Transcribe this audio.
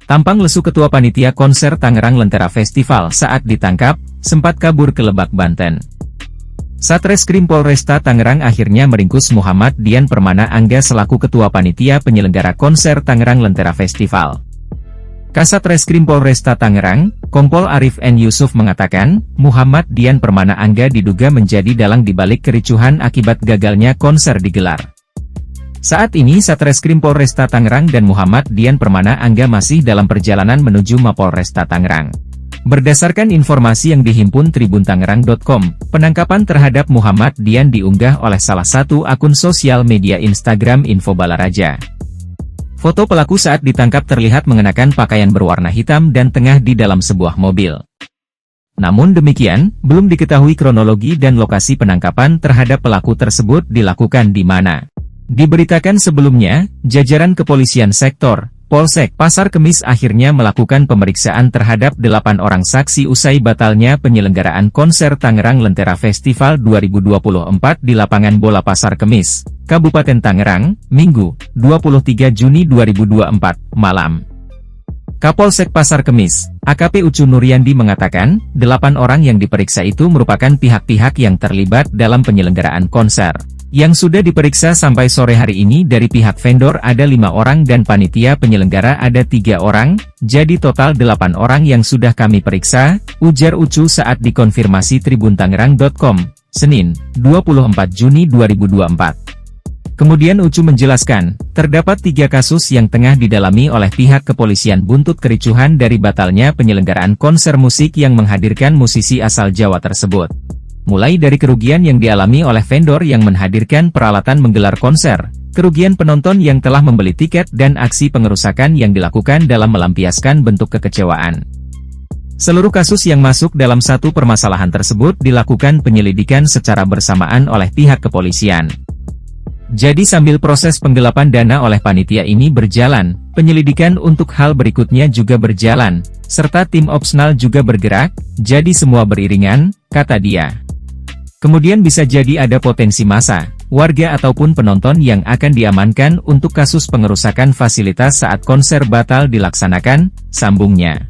Tampang lesu Ketua Panitia Konser Tangerang Lentera Festival saat ditangkap, sempat kabur ke Lebak, Banten. Satreskrim Polresta Tangerang akhirnya meringkus Muhammad Dian Permana Angga selaku Ketua Panitia Penyelenggara Konser Tangerang Lentera Festival. Kasat Reskrim Polresta Tangerang, Kompol Arif N. Yusuf mengatakan, Muhammad Dian Permana Angga diduga menjadi dalang dibalik kericuhan akibat gagalnya konser digelar. Saat ini Satreskrim Polresta Tangerang dan Muhammad Dian Permana Angga masih dalam perjalanan menuju Mapolresta Tangerang. Berdasarkan informasi yang dihimpun tribuntangerang.com, penangkapan terhadap Muhammad Dian diunggah oleh salah satu akun sosial media Instagram Info Balaraja. Foto pelaku saat ditangkap terlihat mengenakan pakaian berwarna hitam dan tengah di dalam sebuah mobil. Namun demikian, belum diketahui kronologi dan lokasi penangkapan terhadap pelaku tersebut dilakukan di mana. Diberitakan sebelumnya, jajaran kepolisian sektor, Polsek Pasar Kemis akhirnya melakukan pemeriksaan terhadap 8 orang saksi usai batalnya penyelenggaraan konser Tangerang Lentera Festival 2024 di lapangan bola Pasar Kemis, Kabupaten Tangerang, Minggu, 23 Juni 2024, malam. Kapolsek Pasar Kemis, AKP Ucu Nuryandi mengatakan, 8 orang yang diperiksa itu merupakan pihak-pihak yang terlibat dalam penyelenggaraan konser. Yang sudah diperiksa sampai sore hari ini dari pihak vendor ada 5 orang dan panitia penyelenggara ada 3 orang, jadi total 8 orang yang sudah kami periksa, ujar Ucu saat dikonfirmasi tribuntangerang.com, Senin, 24 Juni 2024. Kemudian Ucu menjelaskan, terdapat 3 kasus yang tengah didalami oleh pihak kepolisian buntut kericuhan dari batalnya penyelenggaraan konser musik yang menghadirkan musisi asal Jawa tersebut. Mulai dari kerugian yang dialami oleh vendor yang menghadirkan peralatan menggelar konser, kerugian penonton yang telah membeli tiket dan aksi pengerusakan yang dilakukan dalam melampiaskan bentuk kekecewaan. Seluruh kasus yang masuk dalam satu permasalahan tersebut dilakukan penyelidikan secara bersamaan oleh pihak kepolisian. Jadi sambil proses penggelapan dana oleh panitia ini berjalan, penyelidikan untuk hal berikutnya juga berjalan, serta tim opsnal juga bergerak, jadi semua beriringan, kata dia. Kemudian bisa jadi ada potensi massa, warga ataupun penonton yang akan diamankan untuk kasus pengerusakan fasilitas saat konser batal dilaksanakan, sambungnya.